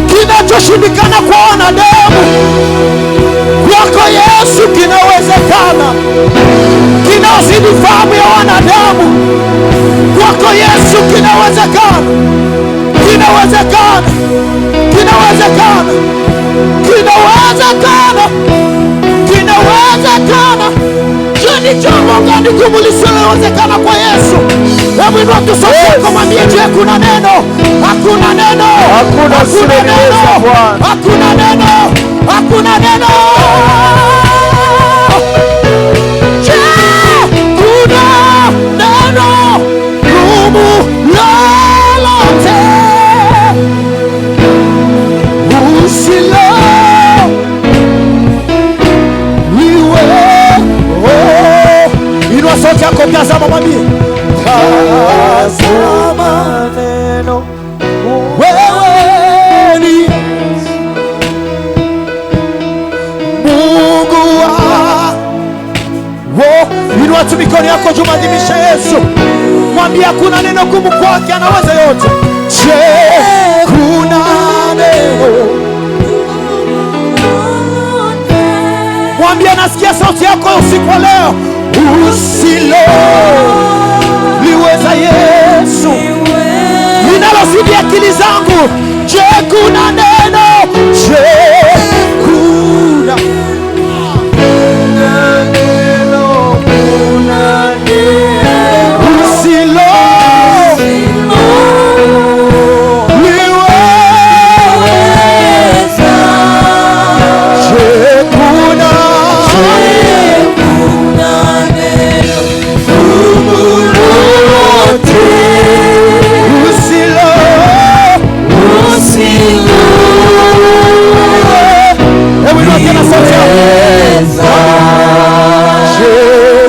Kinachoshindikana kwa wanadamu, kwako Yesu kinawezekana. Kinazidi fahamu ya wanadamu, kwako Yesu kinawezekana. Kinawezekana, kinawezekana, kinawezekana, kinawezekana. Je, ni jambo gani gumu lisilowezekana kwa Yesu? Hebu inua tu sauti yako, mwambie, je, kuna neno? Hakuna neno, hakuna neno, hakuna neno, hakuna neno. Je, kuna neno gumu lolote inua sauti yako, tazama, mwambie, tazama neno, wewe ni Mungu inua tu mikono yako juu, maadhimisha Yesu, mwambie hakuna neno gumu kwake, anaweza yote. Je, kuna neno? Mwambie nasikia sauti yako usiku wa leo, usiloliweza Yesu, linalozidi akili zangu. Je, kuna neno? Je, kuna neno? Usiloliweza. Je,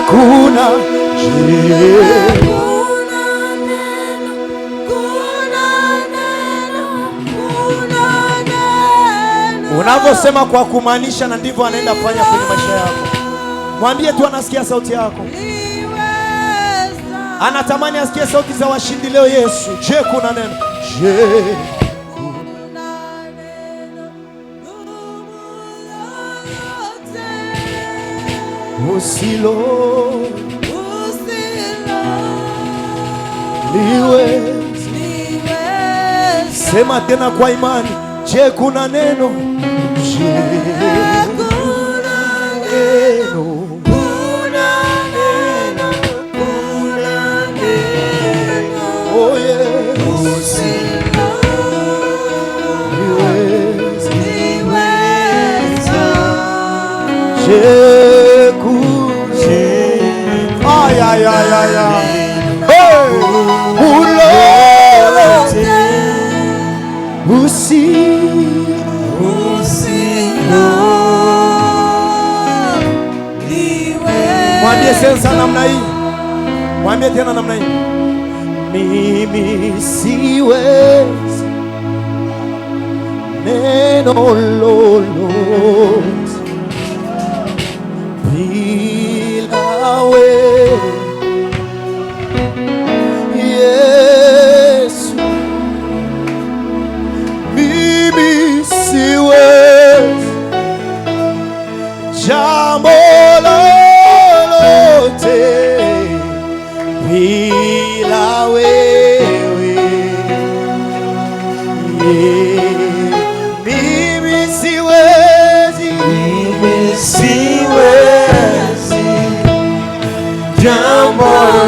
kuna unavyosema kwa kumaanisha, na ndivyo anaenda fanya kwenye maisha yako. Mwambie tu anasikia sauti yako, anatamani asikie sauti za washindi leo. Yesu, je, kuna neno? Je, sema tena kwa imani. Je, kuna neno? Je, kuna neno? Kuna neno? Kuna neno? Oh yeah. Je, kuna ay ay ay ay ay. Hey! Mwambie sensa namna hii, mwambie tena namna hii, mimi siwezi neno lolote bila jambo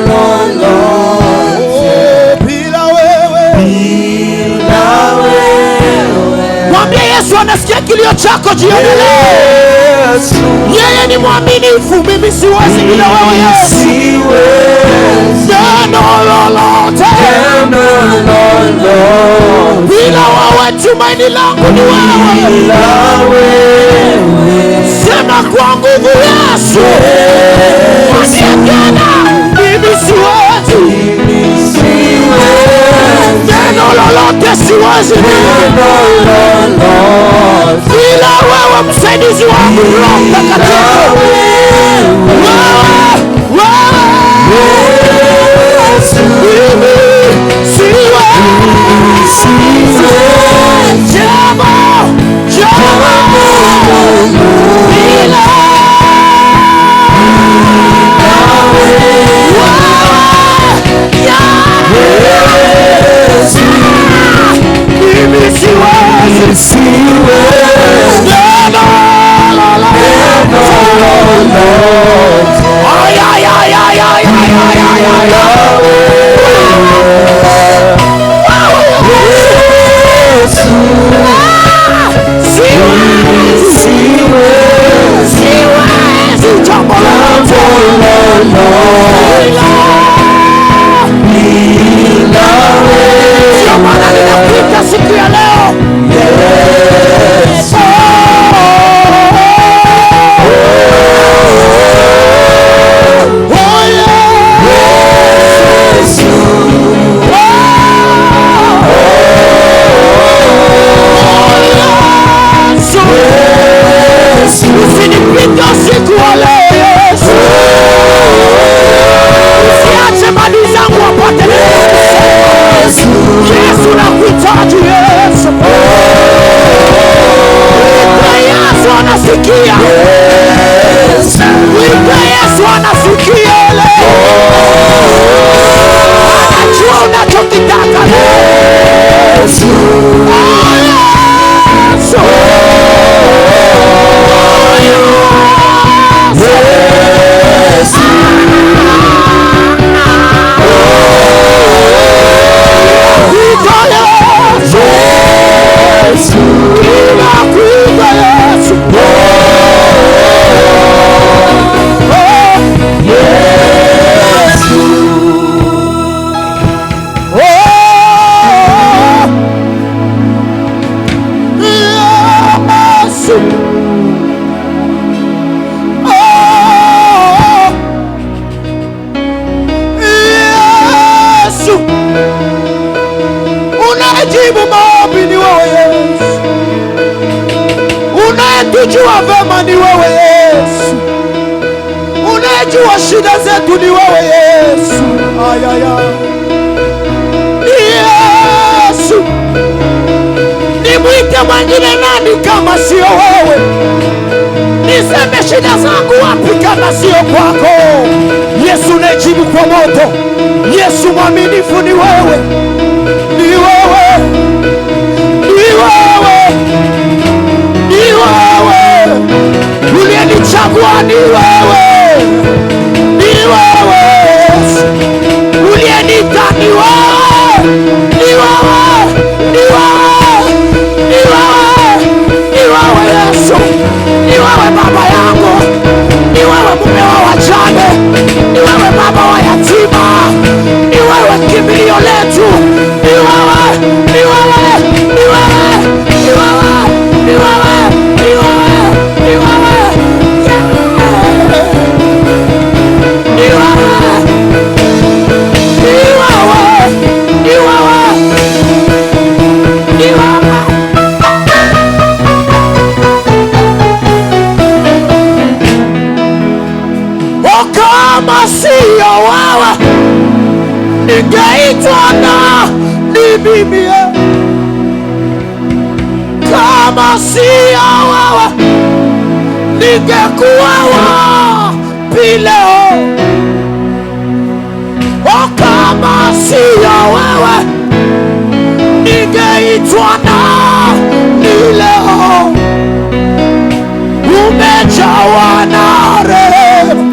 lolote bila wewe. Mwambie Yesu anasikia kilio chako jioni leo. Yeye ni mwaminifu, mimi siwezi bila wewe Yesu. Jambo lolote bila wewe, tumaini langu ni wewe. Sema kwa nguvu Yesu, mwambie mimi siwezi. Neno lolote siwezi bila wewe, msaidizi wangu Roho Mtakatifu. Unayetujua vema ni wewe Yesu, unayejua shida zetu ni wewe Yesu. Yesu, nimwite mwingine nani kama sio wewe? Niseme shida zangu wapi kama sio kwako? Yesu unayejibu kwa moto, Yesu mwaminifu ni wewe, ni wewe, ni wewe, ni wewe uliyenichagua, ni wewe, ni wewe uliyenita, ni wewe, ni wewe, ni wewe, ni wewe, ni wewe Yesu, ni wewe baba yangu, ni wewe mume wa wajane, ni wewe baba wa yatima, ni wewe kimbilio letu, ni wewe, ni wewe, ni wewe, ni wewe, ni wewe, ni wewe, ni wewe, ni wewe, ni wewe, ni wewe, ni wewe. Kama sio wewe ningeitwa nani mimi? Kama sio wewe ningekuwa wapi leo? Kama sio wewe ningeitwa nani leo? Umejawa na rehema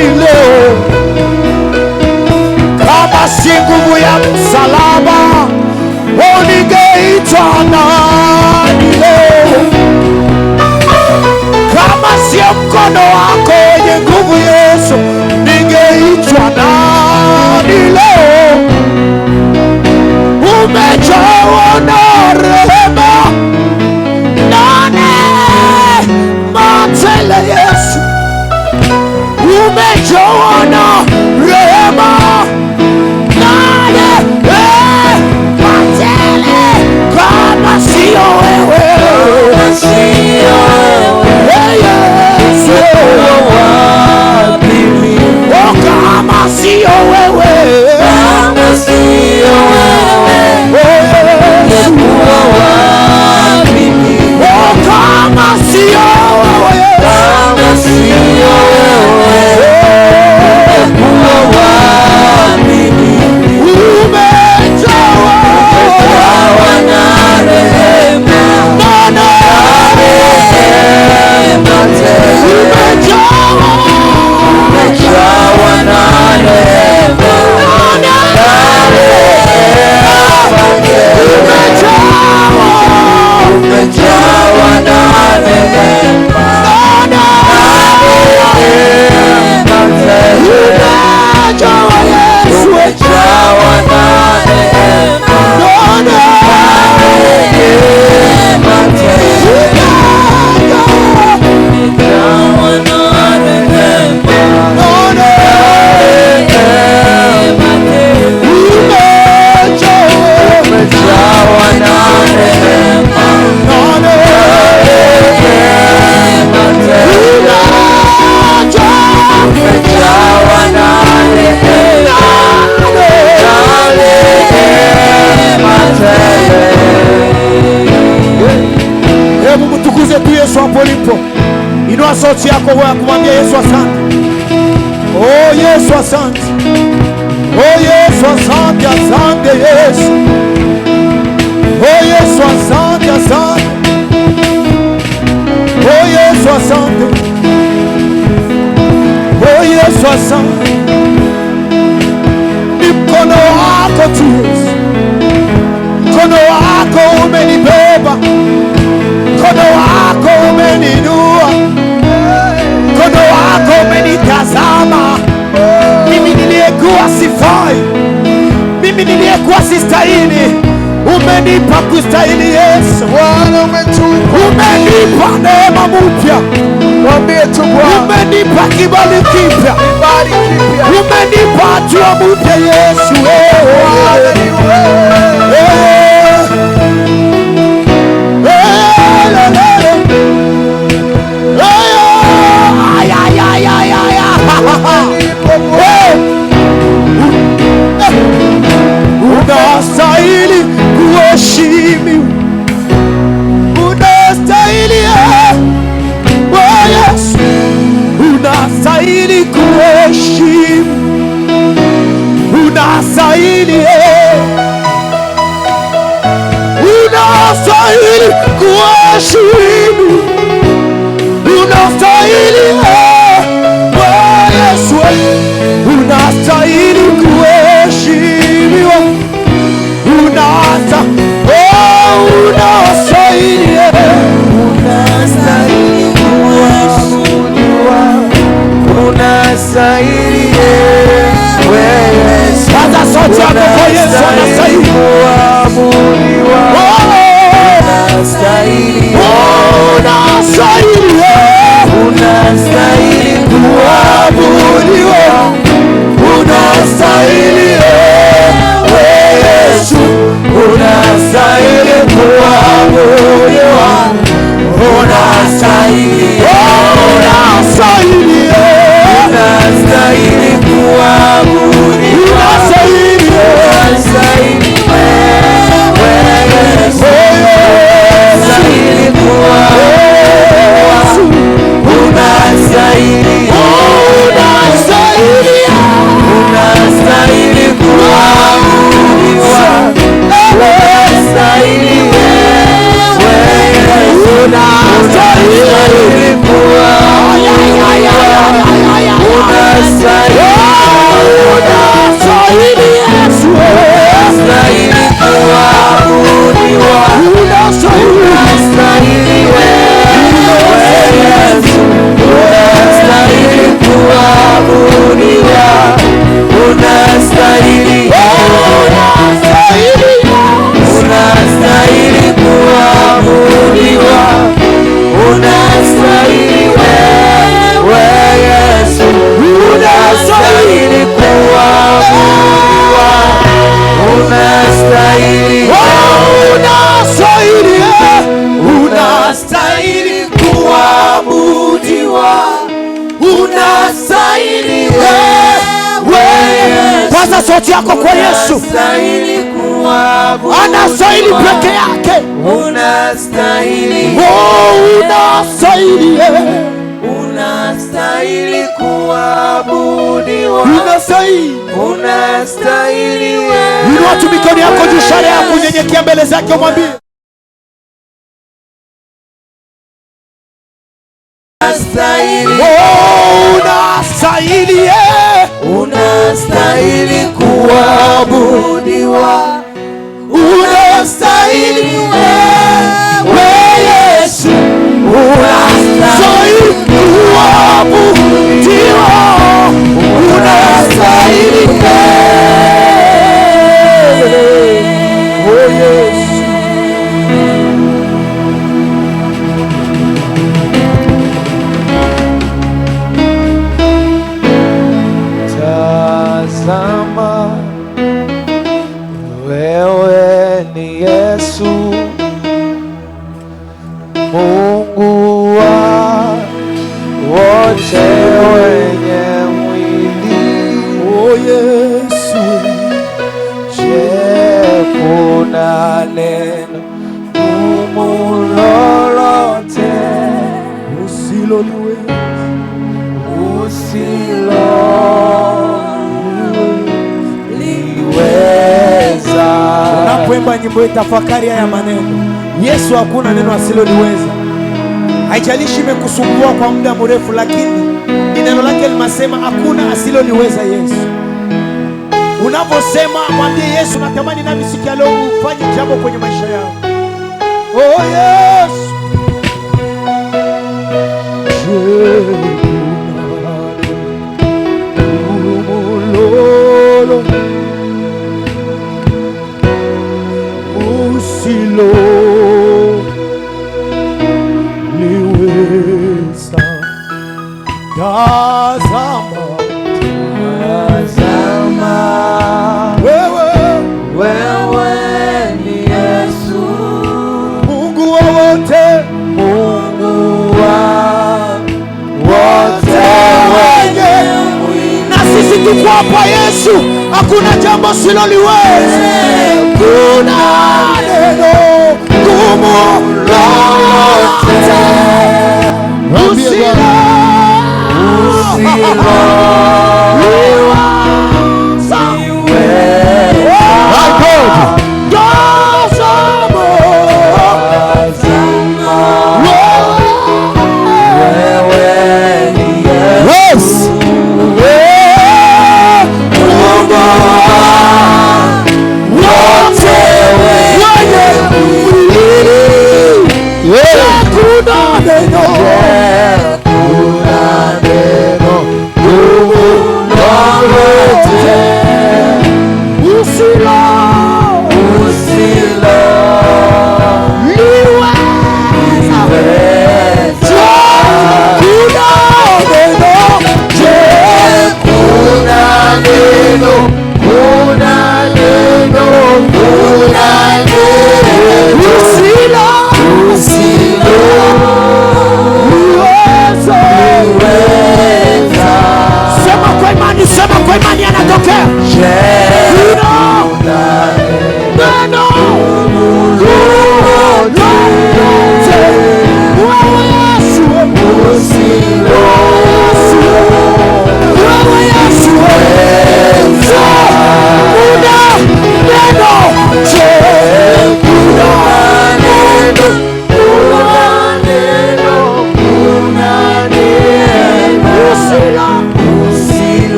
nani leo? Kama si nguvu ya msalaba, ningeitwa nani leo? Kama sio mkono wako wenye nguvu Yesu, ningeitwa nani leo? Umejawa na rehema na neema tele Yesu, umejawa na rehema na neema tele. Kama sio wewe, kama sio wewe, inua sauti yako wewe kumwambia Yesu asante. Oh Yesu asante. Oh Yesu asante, asante Yesu. Oh Yesu asante, asante. Oh Yesu asante. Oh Yesu asante. Ni mkono wako tu Yesu. Mkono wako umenibeba. Mkono wako umeninua. Mkono wako umenitazama. Mimi niliyekuwa sifai, mimi niliyekuwa sistahili, umenipa kustahili Yesu. Bwana umenipa neema mpya. Mwambie tu Bwana, umenipa kibali kipya. Umenipa hatua mpya Yesu. Unastahili kuheshimiwa, unastahili Yesu, unastahili kuheshimiwa, unastahili, unastahili kuheshimiwa, unastahili Yesu, unastahili kuheshimiwa, unastahili, unastahili kuabudiwa, unastahili Yesu. Sasa sauti yako kwa Yesu, anastahili kuabudiwa, unastahili, unastahili, unastahili kuabudiwa, unastahili Yesu, unastahili kuabudiwa, unastahili, unastahili, unastahili kuabudiwa, unastahili, unastahili Yesu, unastahili kuabudiwa, Paza sauti yako kwa Yesu. Anastahili peke yake. Unastahili. Unastahili. Unastahili kuabudiwa. Unastahili wewe. Inua tu mikono yako juu, ishara ya kunyenyekea mbele zake, umwambie unastahili. Unastahili. Unastahili kuabudiwa. Unastahili wewe Yesu. Unastahili kuabudiwa. Unastahili Yesu. Tazama, wewe ni Yesu, Mungu wa wote wenye mwili. Yesu. Je, kuna neno gumu lolote usiloliweza Unapoimba nyimbo hii, tafakari haya maneno. Yesu hakuna neno asiloliweza. Haijalishi imekusumbua kwa muda mrefu, lakini ni neno lake linasema hakuna asiloliweza Yesu. Unaposema mwambie Yesu, natamani nami siku ya leo ufanye jambo kwenye maisha yao. Oh Yesu. Usiloliweza. Tazama, wewe ni Yesu, Mungu wa wote, Mungu wa wote wenye mwili. na sisi tuko hapa Yesu, hakuna jambo siloliweza. Kuna neno gumu lolote usiloliweza. Sema kwa imani, anatokea.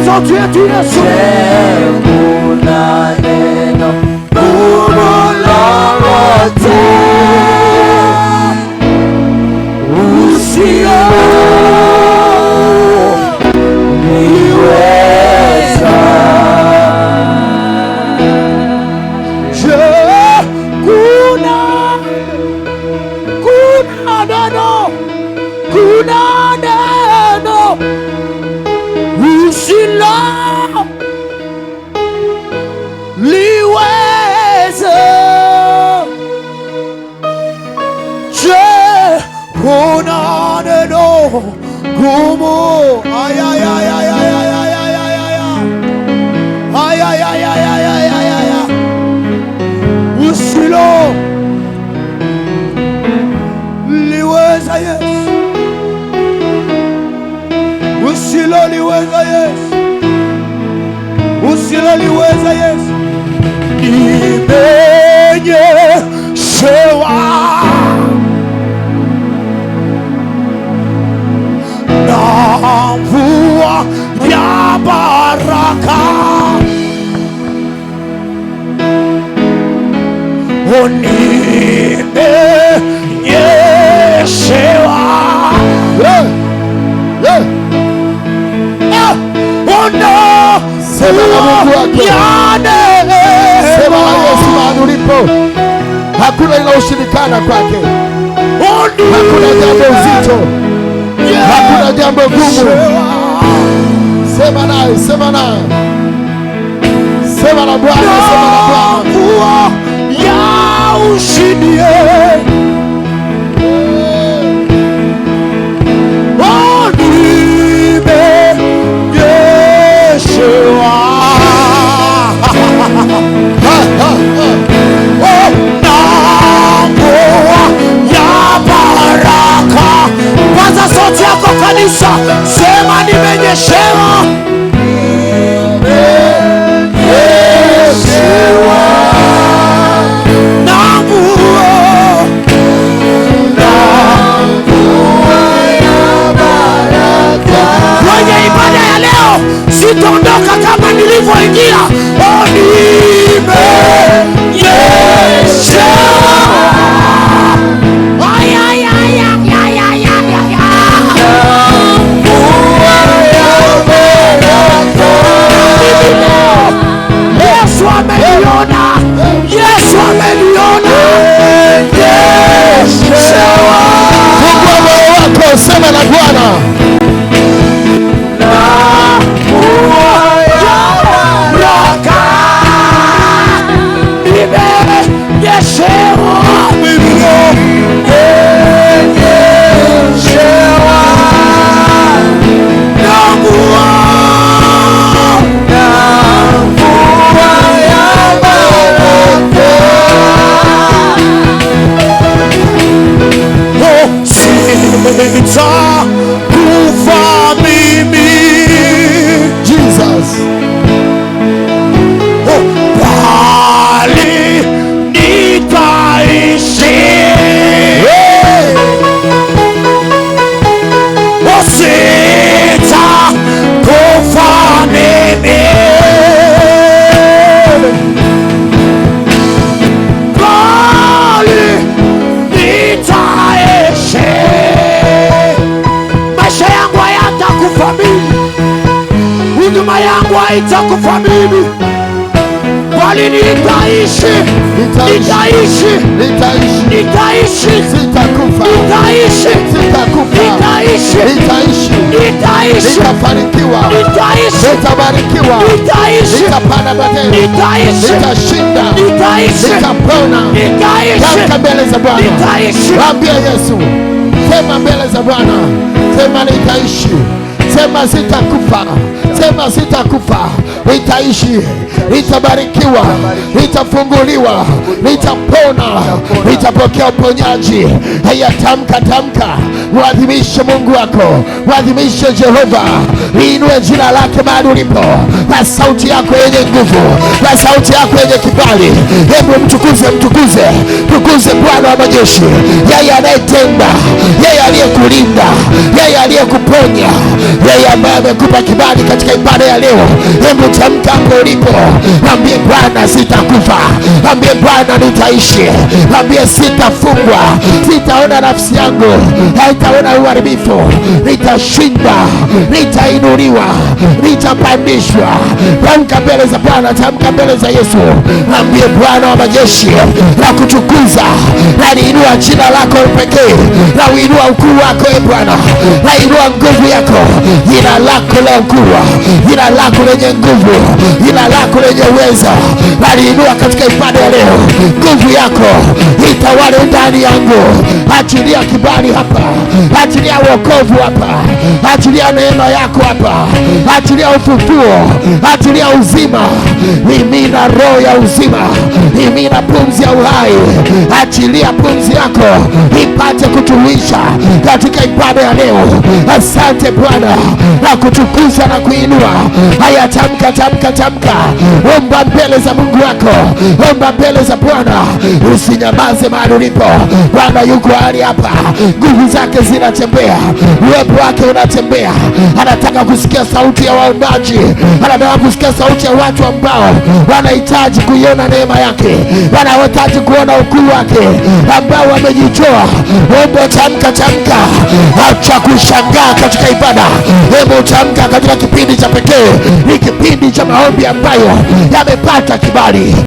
Sauti yetu Yesu. Kuna neno gumu lolote usiloliweza. Je, kuna neno usiloliweza. Je, kuna gumu. Ay, ay, ay, ay, ay, ay, ay, ay, ay, ay. Ay, ay, ay, ay, ay, ay, ay, ay, ay. Usilo liweza Yesu, usilo liweza Yesu, usilo liweza Yesu. Nimenyeshewa na mvua ya baraka, nimenyeshewa Sema na Mungu wako. Sema na Yesu mahali ulipo. Hakuna linaloshindikana kwake. Hakuna jambo zito, hakuna jambo gumu. Sema naye, sema naye, sema na Bwana, sema na Bwana. Mvua ya ushindi nimenyeshewa na mvua ya baraka. Paza sauti yako kanisa, sema nimenyeshewa, nimenyeshewa na mvua ya baraka. Kwenye ibada ya leo sitaondoka kama nilivyoingia. Nimenyeshewa. Ay, ay, ay, ay, ay, ay, ay, ay, ay. Yesu ameniona, Yesu ameniona. Fungua moyo wako, sema na Bwana. Sitakufa mimi, Jesus, bali nitaishi. Sitakufa mimi, bali nitaishi. Maisha yangu hayatakufa mimi, huduma yangu haitakufa mimi, bali nitaishi, nitaishi, nitaishi, nitaishi, sitakufa, nitaishi, sitakufa, nitaishi, nitaishi, nitaishi, nitafanikiwa, nitaishi, nitabarikiwa, nitaishi, nitapanda matendo, nitaishi, nitashinda, nitaishi, nitapona. nitaishi, Tamka mbele za Bwana, nitaishi. mwambie Yesu, sema mbele za Bwana, sema nitaishi, sema sitakufa, sema sitakufa, nitaishi, nitabarikiwa, nitafunguliwa, nitapona, nitapokea uponyaji. Haya, tamka, tamka, muadhimishe Mungu wako, muadhimishe Jehova, liinue jina lake mahali ulipo, na sauti yako yenye nguvu, na sauti yako yenye kibali. Hebu mtukuze, mtukuze, tukuze Bwana wa majeshi, yeye anayetenda, yeye aliyekulinda, yeye aliyekuponya, yeye ambaye amekupa kibali katika ibada ya leo. Hebu tamka hapo ulipo, mwambie Bwana sitakufa, mwambie Bwana nitaishi, mwambie sitafungwa, sitaona nafsi yangu haitaona uharibifu, nitashinda, nitainuliwa, nitapandishwa. Tamka mbele za Bwana, tamka mbele za Yesu, mwambie Bwana wa majeshi, na kutukuza na niinua jina lako pekee, na uinua ukuu wako e Bwana, na inua nguvu yako, jina lako la ukuu, jina lako lenye nguvu, jina lako lenye uweza aliinua katika ibada ya leo. Nguvu yako itawale ndani yangu. Achilia kibali hapa, achilia wokovu hapa, achilia neema yako hapa, achilia ufufuo, achilia uzima. Mimina roho ya uzima, mimina pumzi ya uhai. Achilia pumzi yako ipate kutulisha katika ibada ya leo. Asante Bwana, na kutukuza na kuinua. Haya, tamka, tamka, tamka. Omba mbele za Mungu wako, omba mbele za Bwana. Usinyamaze mahali ulipo. Bwana yuko hali hapa, nguvu zake zinatembea, uwepo wake unatembea. Anataka kusikia sauti ya waombaji, anataka kusikia sauti ya watu ambao wanahitaji kuiona neema yake, wanahitaji kuona ukuu wake, ambao wamejitoa. Omba, tamka, tamka. Acha kushangaa katika ibada. Hebu tamka katika kipindi cha pekee. Ni kipindi cha maombi ambayo yamepata kibali.